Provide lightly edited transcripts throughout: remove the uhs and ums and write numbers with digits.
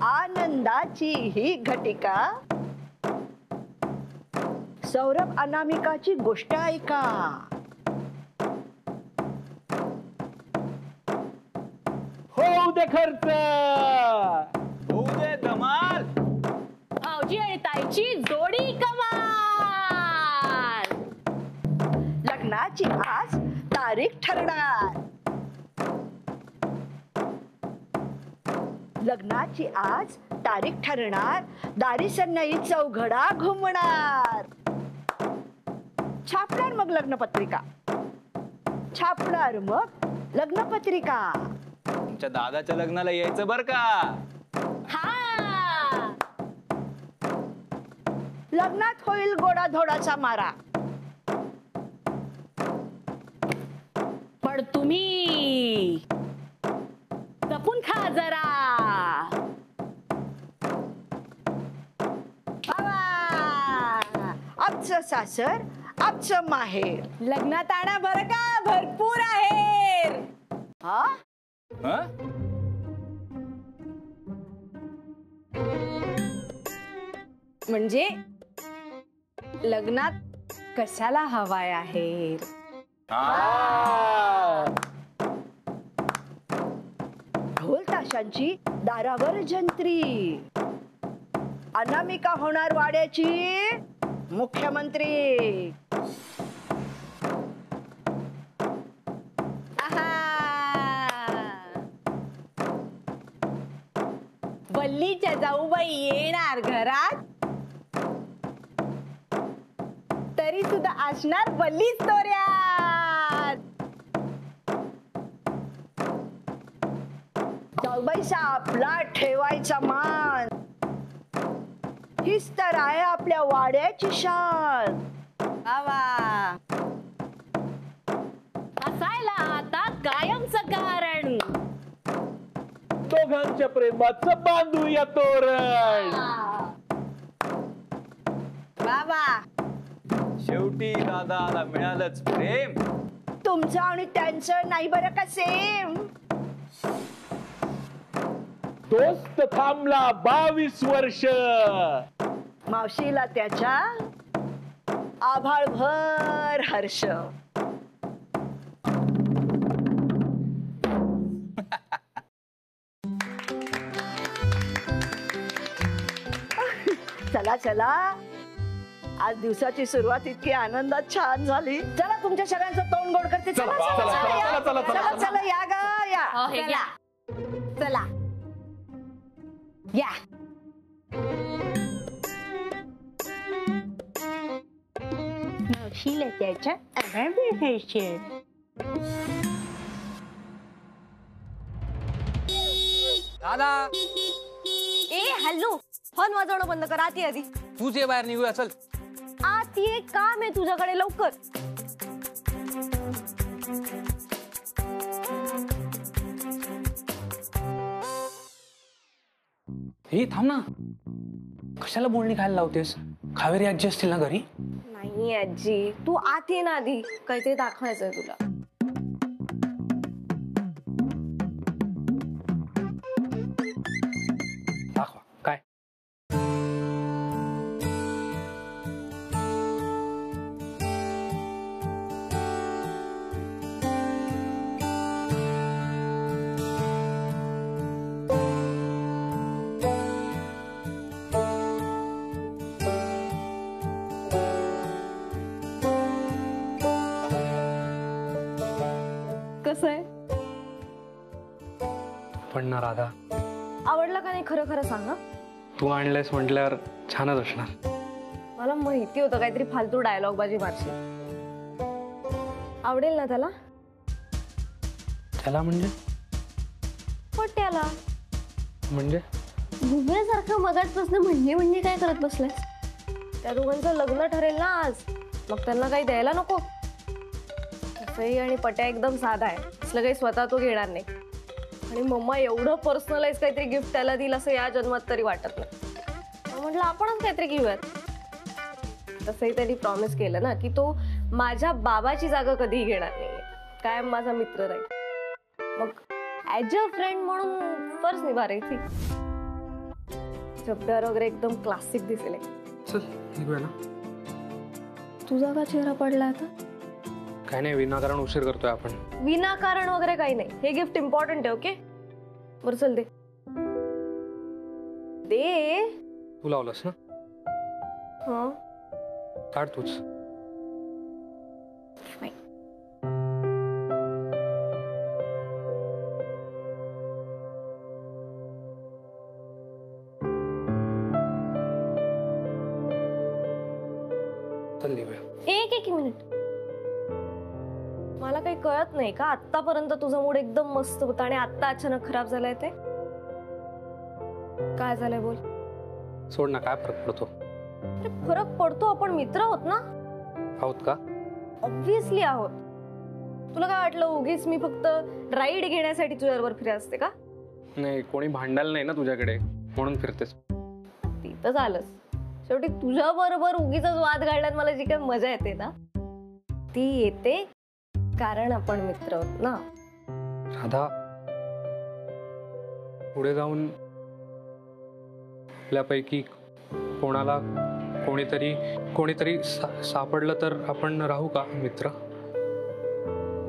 आनंदाची ही घटिका, सौरभ अनामिकाची गोष्ट ऐका. होऊ दे खर्च, होऊ दे धमाल. भाऊजी आणि ताईची जोडी कमाल. लग्नाची आज तारीख ठरणार. लग्नाची आज तारीख ठरणार. दारी सन्नाई चौघडा घुमणार. छापणार मग लग्नपत्रिका. छापणार मग लग्नपत्रिका. तुमच्या दादाच्या लग्नाला यायचं बर का. हा, लग्नात होईल गोडाधोडाचा मारा. पण तुम्ही जपून खा जरा. आमचं सासर आमचं माहेर. लग्नात आणा बरं का भरपूर आहेर. हा, म्हणजे लग्नात कशाला हवाय आहेर. ढोल ताशांची दारावर जंत्री. अनामिका होणार वाड्याची मुख्यमंत्री. वल्लीच्या जाऊबाई येणार घरात, तरी सुद्धा असणार वल्लीच तोऱ्यात. जाऊबाईचा आपला ठेवायचा मान. हीच तर आहे आपल्या वाड्याची शान. असायला आता कायमचं कारण. दोघांच्या प्रेमाचं बांधूया तोरण. बाबा, शेवटी दादाला मिळालंच प्रेम. तुमचं आणि त्यांचं नाही बरं का सेम. दोस्त थांबला 22 वर्ष. मावशीला त्याच्या आभाळभर हर्ष. चला चला, आज दिवसाची सुरुवात इतकी आनंदात छान झाली. चला तुमच्या सगळ्यांचं तोंड गोड करते. चला चला चला चला चला या ग या. चला या. मावशीला त्याच्या दादा, ए हॅलो, हॉर्न वाजवणं बंद कर. आत ये आधी. तूच ये, बाहेर निघूया. चल आत ये, काम आहे तुझ्याकडे, लवकर. हे थांब ना, कशाला बोलणी खायला लावतेस. कावेरी आजी असतील ना घरी. नाही आजी, तू आत ये ना आधी, काहीतरी दाखवायचंय तुला. दाखवा काय. कसं आहे? पण ना राधा, आवडला का नाही खरं खरं सांग. तू आणलेस म्हटल्यावर छानच असणार. मला माहिती होतं काहीतरी फालतू डायलॉग बाजी मारशील. आवडेल ना त्याला? त्याला म्हणजे? पोट्याला. म्हणजे भुबळ्यासारखं मगाचपासून म्हणजे काय करत बसलाय? त्या दोघांचं लग्न ठरेल ना आज, मग त्यांना काही द्यायला नको. सई आणि पट्या एकदम साधा आहे, असलं काही स्वतः तो घेणार नाही. आणि मम्मा एवढं पर्सनलाइज काहीतरी गिफ्ट त्याला दिलं असं या जन्मात तरी वाटत नाही. म्हटलं आपणच काहीतरी घेऊयात. तसंही त्यांनी प्रॉमिस केलं ना की तो माझ्या बाबाची जागा कधीही घेणार नाही, कायम माझा मित्र राहील. मग ॲज अ फ्रेंड म्हणून फर्ज निभा रही थी. जब्दार वगैरे एकदम क्लासिक दिसेल. चल निघूया ना. तुझा का चेहरा पडला आता? काय नाही, विनाकारण उशीर करतोय आपण. विनाकारण वगैरे काही नाही, हे गिफ्ट इम्पॉर्टंट आहे. ओके बरं चल दे दे. तू लावलंस ना, हा काढ तूच. चल निघूया. एक मिनिट, मला काही कळत नाही का आतापर्यंत तुझा मूड एकदम मस्त होता आणि आता अचानक खराब झालाय ते काय झालंय बोल. सोड ना, काय फरक पडतो. अरे फरक पडतो, आपण मित्र आहोत ना. आहोत का? ऑब्विसली आहोत. तुला काय वाटलं उगीच मी फक्त राईड घेण्यासाठी तुझ्याबरोबर फिरत असते का? नाही, कोणी भांडायला नाही ना तुझ्याकडे, म्हणून फिरतेस. ती तर झालंच. शेवटी तुझ्या बरोबर उगीच वाद घालण्यात मला जी काही मजा येते ना ती येते कारण आपण मित्र आहोत ना. राधा, पुढे जाऊन आपल्यापैकी कोणाला कोणीतरी सापडलं तर आपण राहू का मित्र?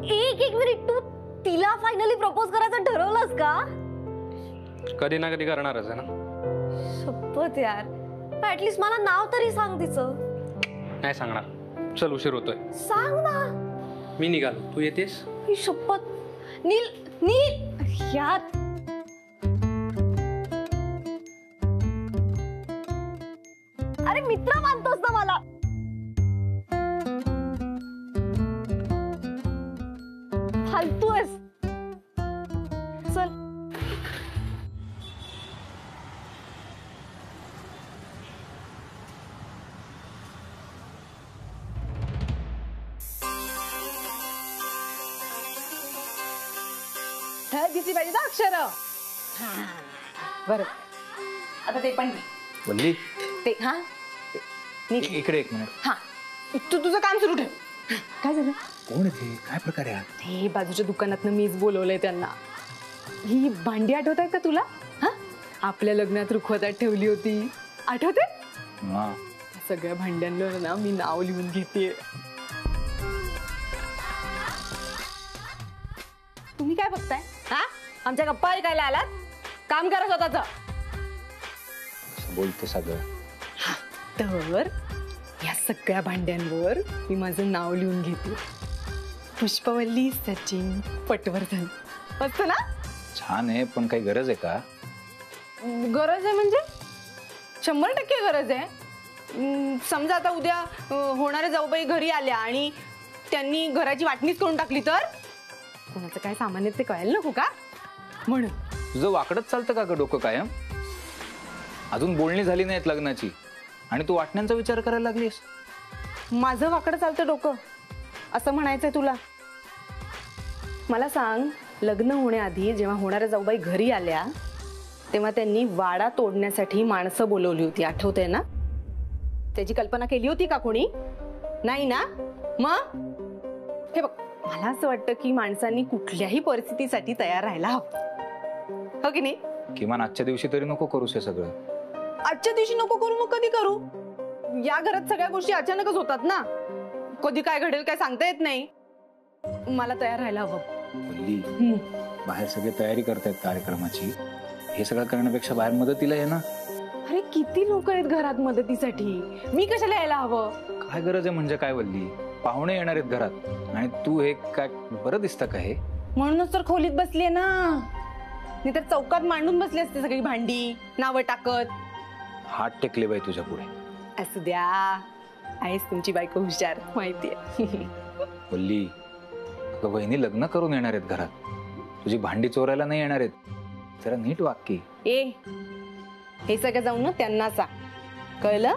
एक मिनिट, तू तिला फायनली प्रपोज करायचं ठरवलंस का? कधी ना कधी करणारच आहे ना. शपथ यार, ऍटलीस्ट मला नाव तरी सांग तिचं. नाही सांगणार. चल उशीर होतोय. सांग ना. मी निघालो, तू येतेस? ही शपथ. नील यार, अरे मित्र मानतोस ना मला. फालतू आहेस. चल. दिसली पाहिजे ना अक्षर. बरं आता ते पण वल्ली ते हा इकडे एक मिनिट. हा तू तुझं काम सुरू ठेव. काय झालं? कोण आहे ते? काय प्रकार आहे? हे बाजूच्या दुकानातनं मीच बोलवलंय त्यांना. ही भांडी आठवत आहेत का तुला? हा आपल्या लग्नात रुखवतात ठेवली होती, आठवते? हा. सगळ्या भांड्यांवर ना मी नाव लिहून घेते. तुम्ही काय बघताय? हा आमच्या गप्पा ऐकायला आलात? काम करा स्वतःच. बोलते सगळं. तर या सगळ्या भांड्यांवर मी माझं नाव लिहून घेते. पुष्पवल्ली सचिन पटवर्धन. मस्त ना? छान आहे, पण काही गरज आहे का? गरज आहे म्हणजे 100% गरज आहे. समजा आता उद्या होणाऱ्या जाऊबाई घरी आल्या आणि त्यांनी घराची वाटणीच करून टाकली तर कोणाचं काय सामान आहे ते कळायला नको का? म्हणून. तुझं वाकडच चालतं का ग डोकं कायम? अजून बोलणी झाली नाहीत लग्नाची आणि तू वाटण्यांचा विचार करायला लागलीस. माझं वाकडं चालतं डोकं असं म्हणायचंय तुला? मला सांग, लग्न होण्याआधी जेव्हा होणाऱ्या जाऊबाई घरी आल्या तेव्हा त्यांनी वाडा तोडण्यासाठी माणसं बोलवली होती, आठवतंय ना? त्याची कल्पना केली होती का कोणी? नाही ना? मग हे बघ, मला असं वाटतं की माणसांनी कुठल्याही परिस्थितीसाठी तयार राहायला हवं, हो की नाही? किमान आजच्या दिवशी तरी नको करूस हे सगळं. आजच्या दिवशी नको करू, मग कधी करू? या घरात सगळ्या गोष्टी अचानकच होतात ना, कधी काय घडेल काय सांगता येत नाही. मला तयार राहायला हवं. वल्ली, बाहेर सगळे तयारी करतायत कार्यक्रमाची, हे सगळं करण्यापेक्षा बाहेर मदतीला ये ना. अरे किती लोक आहेत घरात मदतीसाठी, मी कशाला यायला हवं? काय गरज आहे म्हणजे काय वल्ली? पाहुणे येणार आहेत घरात आणि तू हे काय बरं दिसतं का हे? म्हणूनच तर खोलीत बसलीये ना, नाही तर चौकात मांडून बसली असते सगळी भांडी नावं टाकत. हात टेकले बाई तुझ्या पुढे. असू द्या, आहेस तुमची बायको हुशार, माहितीये. वल्ली, अगं बहिणी लग्न करून येणार आहेत घरात, तुझी भांडी चोरायला नाही येणार आहेत. जरा नीट वाक्य. ए हे सगळं जाऊन ना त्यांना सांग, कळलं?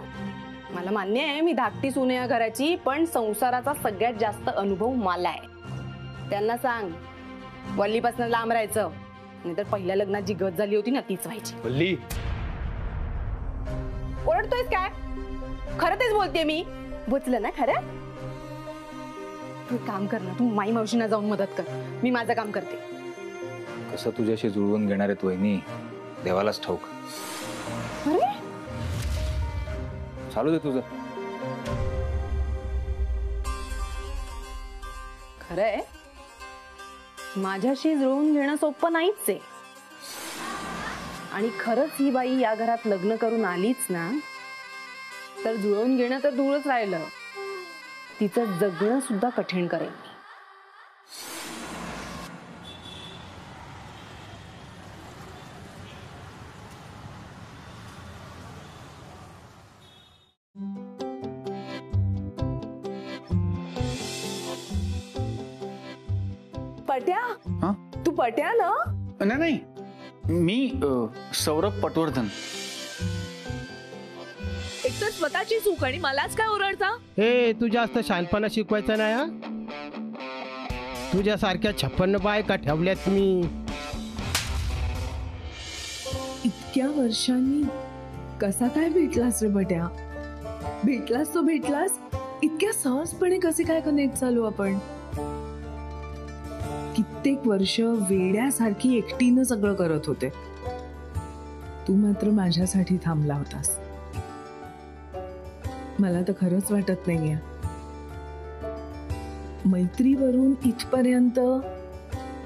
मला मान्य आहे मी धाकटी सून आहे या घराची, पण संसाराचा सगळ्यात जास्त अनुभव मला आहे. त्यांना सांग वल्लीपासून लांब राहायचं, नाहीतर पहिल्या लग्नात जी गत झाली होती ना तीच व्हायची. वल्ली, ओरडतोयस काय? खरं तेच बोलते मी. बोचलं ना खरं? तू एक काम कर ना, तू माई मावशींना जाऊन मदत कर, मी माझं काम करते. कसं तुझ्याशी जुळवून घेणार आहेत वहिनी देवालाच ठाऊक. अरे चालू दे तुझं. खरंय, माझ्याशी जुळवून घेणं सोपं नाहीच आहे. आणि खरंच ही बाई या घरात लग्न करून आलीच ना, तर जुळवून घेणं तर दूरच राहिलं, तिचं जगणं सुद्धा कठीण करेल. पट्या, हा? तू पट्या ना? नाही नाही, मी सौरभ पटवर्धन. एक तर स्वतःची चूक आणि मलाच काय ओरडता? हे तू जास्त शहाणपणा शिकवायचा नाही हा. तुझ्यासारख्या 56 बायका ठेवल्यात मी. इतक्या वर्षांनी कसा काय भेटलास रे बट्या? भेटलास तो भेटलास, इतक्या सहजपणे कसे काय कनेक्ट झालो आपण? कित्येक वर्ष वेड्यासारखी एकटीनं सगळं करत होते, तू मात्र माझ्यासाठी थांबला होतास. मला तर खरंच वाटत नाहीये मैत्रीवरून इथपर्यंत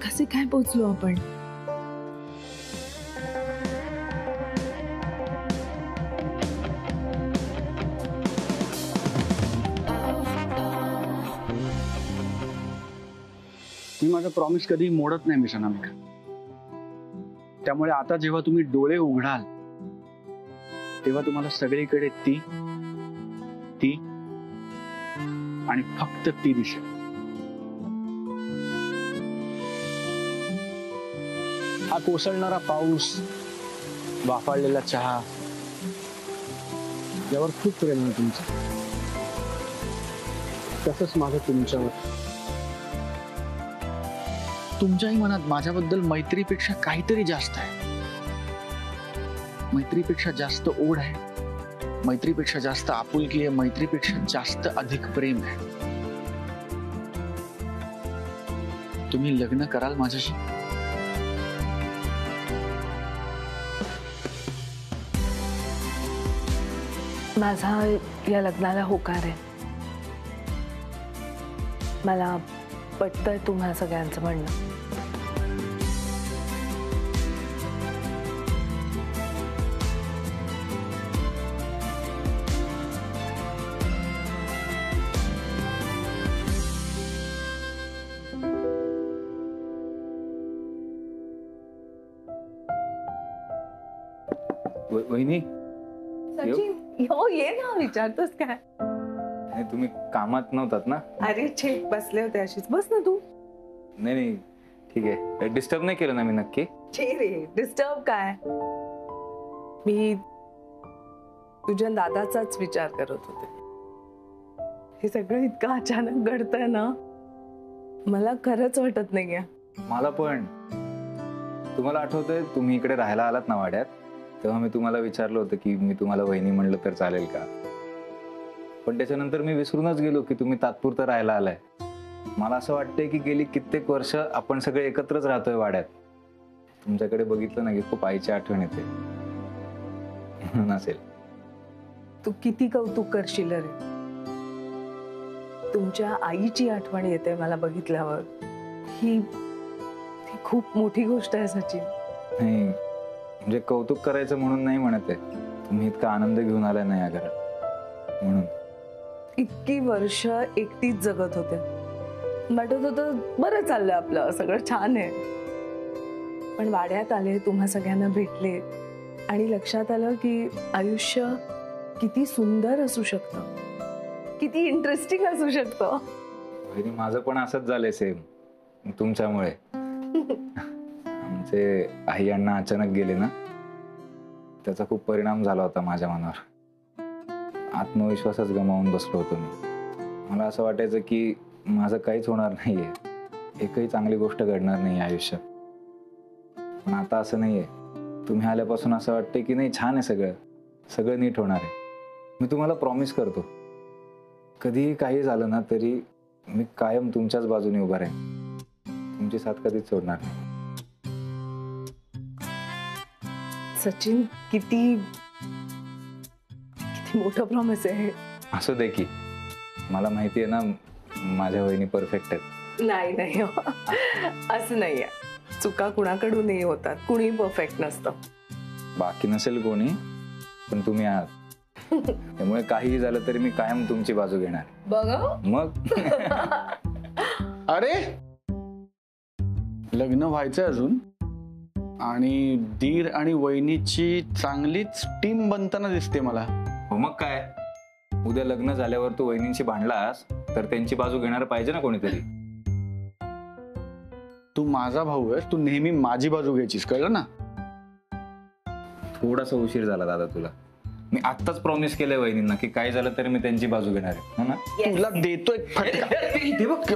कसे काय पोचलो आपण. मी माझं प्रॉमिस कधी मोडत नाही मिशन अनामिका. त्यामुळे आता जेव्हा तुम्ही डोळे उघडाल तेव्हा तुम्हाला सगळीकडे ती ती आणि फक्त ती दिसेल. हा कोसळणारा पाऊस, वाफाळलेला चहा, यावर खूप प्रेम आहे तुमचं. तसंच माझं तुमच्यावर. तुमच्याही मनात माझ्याबद्दल मैत्रीपेक्षा काहीतरी जास्त आहे. मैत्रीपेक्षा जास्त ओढ आहे, मैत्रीपेक्षा जास्त आपुलकी आहे, मैत्रीपेक्षा जास्त अधिक प्रेम आहे. तुम्ही लग्न कराल माझ्याशी? माझा या लग्नाला होकार आहे. मला पटतंय तुम्हा सगळ्यांचं म्हणणं. वहिनी सचिन, हो ये ना, विचारतोस काय? नाही, तुम्ही कामात नव्हतात ना? अरे छे, बसले होते अशीच. बस ना तू. नाही नाही, ठीक आहे. डिस्टर्ब नाही केलं ना मी? नक्की. छे रे, डिस्टर्ब काय? मी तुझ्या दादाचाच विचार करत होते. हे सगळं इतकं अचानक घडतंय ना, मला खरंच वाटत नाहीये. मला पण. तुम्हाला आठवतंय तुम्ही इकडे राहायला आलात ना वाड्यात, तेव्हा मी तुम्हाला विचारलं होतं की मी तुम्हाला वहिनी म्हणलं तर चालेल का? पण त्याच्यानंतर मी विसरूनच गेलो की तुम्ही तात्पुरतं राहायला आलाय. मला असं वाटतंय की गेली कित्येक वर्ष आपण सगळे एकत्रच राहतोय वाड्यात. तुमच्याकडे बघितलं ना की खूप आईची आठवण येते. म्हणून असेल. तू किती कौतुक करशील रे. तुमच्या आईची आठवण येते मला बघितल्यावर. ही खूप मोठी गोष्ट आहे सचिन. नाही म्हणजे कौतुक करायचं म्हणून नाही म्हणत आहे. तुम्ही इतका आनंद घेऊन आलाय ना या घरात म्हणून. इतकी वर्ष एकटीच जगत होते. वाटत होतं बरं चाललंय आपलं, सगळं छान आहे. पण वाड्यात आले, तुम्हा सगळ्यांना भेटले आणि लक्षात आलं की आयुष्य किती सुंदर असू शकतं, किती इंटरेस्टिंग असू शकतं. माझं पण असंच झालंय सेम तुमच्यामुळे. आमचे आई अण्णा अचानक गेले ना, त्याचा खूप परिणाम झाला होता माझ्या मनावर. आत्मविश्वासच गमावून बसलो होतो मी. मला असं वाटायचं की माझं काहीच होणार नाहीये. एकही चांगली गोष्ट घडणार नाही आयुष्यात. पण आता असं नाहीये. तुम्ही आल्यापासून असं वाटतंय की नाही, छान आहे सगळं, सगळं नीट होणार आहे. मी तुम्हाला प्रॉमिस करतो, कधीही काही झालं ना तरी मी कायम तुमच्याच बाजूने उभा राहीन. तुमची साथ कधीच सोडणार नाही. सचिन, किती मोठं प्रॉमिस आहे. असू दे की, मला माहिती आहे ना माझ्या वहिनी परफेक्ट आहेत. नाही हो. असं नाहीये. चुका कुणाकडूनही होतात, कुणी परफेक्ट नसतं. बाकी नसेल कोणी, पण तुम्ही आहात. त्यामुळे काहीही झालं तरी मी कायम तुमची बाजू घेणार. बघ मग अरे लग्न व्हायचंय अजून, आणि दीर आणि वहिनीची चांगलीच टीम बनताना दिसते मला. हो मग काय, उद्या लग्न झाल्यावर तू वहिनींशी भांडलास तर त्यांची बाजू घेणार पाहिजे ना कोणीतरी. तू माझा भाऊ आहेस, तू नेहमी माझी बाजू घ्यायचीस, कळलं ना. थोडासा उशीर झाला दादा तुला. मी आत्ताच प्रॉमिस केलंय वहिनींना की काय झालं तरी मी त्यांची बाजू घेणार आहे, हो ना. तुला देतोय फटका. हे बघ.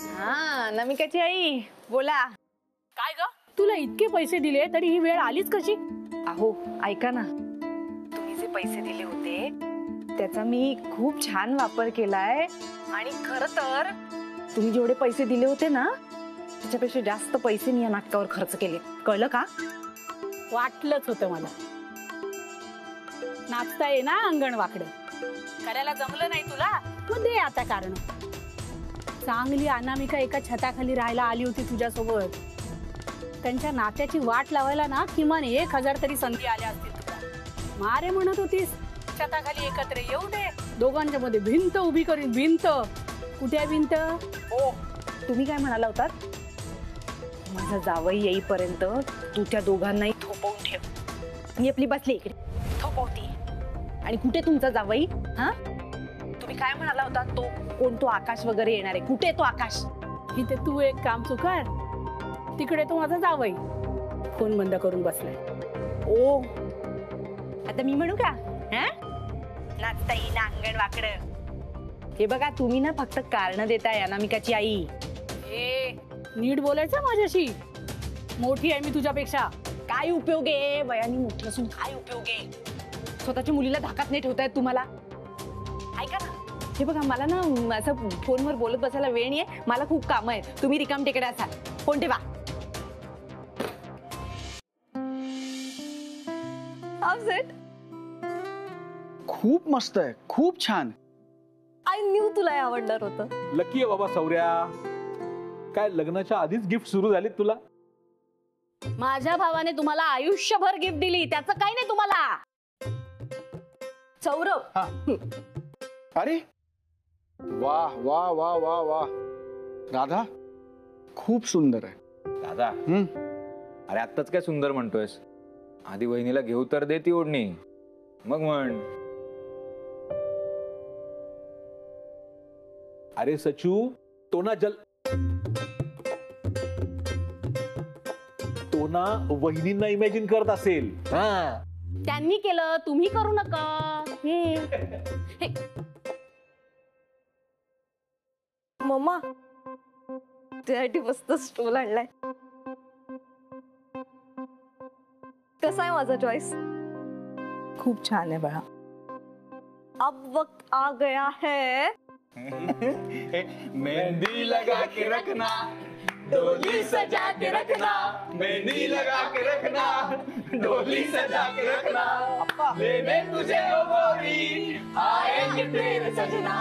हा, नमिकाची आई बोला. काय ग, तुला इतके पैसे दिले तरी ही वेळ आलीच कशी? अहो ऐका ना, तुम्ही जे पैसे दिले होते त्याचा मी खूप छान वापर केलाय. आणि खरं तर तुम्ही जेवढे पैसे दिले होते ना त्याच्यापेक्षा जास्त पैसे मी या नाटकावर खर्च केले, कळलं का? वाटलंच होतं मला. नाचता ये ना अंगण वाकडे, करायला जमलं नाही तुला, मग दे आता कारण. चांगली अनामिका एका छताखाली राहायला आली होती तुझ्यासोबत. त्यांच्या नात्याची वाट लावायला ना किमान 1000 तरी संधी आल्या असतील तुला. मारे म्हणत होतीस छताखाली एकत्र येऊ दे, दोघांच्या मध्ये भिंत उभी करीन. भिंत कुठे आहे भिंत? हो, तुम्ही काय म्हणाला होतात? माझा जावई येईपर्यंत तू त्या दोघांनाही थोपवून ठेव. मी आपली बसली इकडे थोपवती. आणि कुठे तुमचा जावई? हा, तुम्ही काय म्हणाला होता? तो कोण, तो आकाश वगैरे येणार आहे? कुठे तो आकाश? इथे तू एक काम चुकार, तिकडे तो माझा जावई फोन बंद करून बसलाय. ओ, आता मी म्हणू का? हा, नाचता येईना अंगण वाकडं. हे बघा, तुम्ही ना फक्त कारण देताय अनामिकाची आई. ए, नीट बोलायचं माझ्याशी, मोठी आहे मी तुझ्यापेक्षा. काय उपयोग आहे वयाने मोठी असून? काय उपयोग आहे? स्वतःच्या मुलीला धाकात नाही ठेवतायत तुम्हाला. ऐका ना, हे बघा, मला ना असं फोनवर बोलत बसायला वेळ नाहीये. मला खूप काम आहे. तुम्ही रिकाम टेकडे असाल, फोन ठेवा. खूप मस्त आहे, खूप छान. आय न्यू तुला हे आवडणार होतं. लकी आहे बाबा सौर्या. काय लग्नाच्या आधीच गिफ्ट सुरू झालीत तुला? माझ्या भावाने तुम्हाला आयुष्यभर गिफ्ट दिली, त्याचं काही नाही तुम्हाला. सौरभ, अरे वा वा वा वा वा, राधा खूप सुंदर आहे. दादा, अरे आत्ताच काय सुंदर म्हणतोयस? आधी वहिनीला घेऊ तर दे ती ओढणी, मग म्हण. अरे सचू, तो ना वहिनींना इमॅजिन करत असेल. त्यांनी केलं, तुम्ही करू नका. मम्मा त्यासाठी मस्त स्टोल आणलाय. कसा आहे माझा चॉईस? खूप छान आहे बाळा. अब वक्त आ गया है. मेहंदी लगा के रखना, डोली सजा के रखना. मेहंदी लगा के रखना, डोली सजा के रखना. लेने तुझे ओ गोरी, आएंगे तेरे सजना.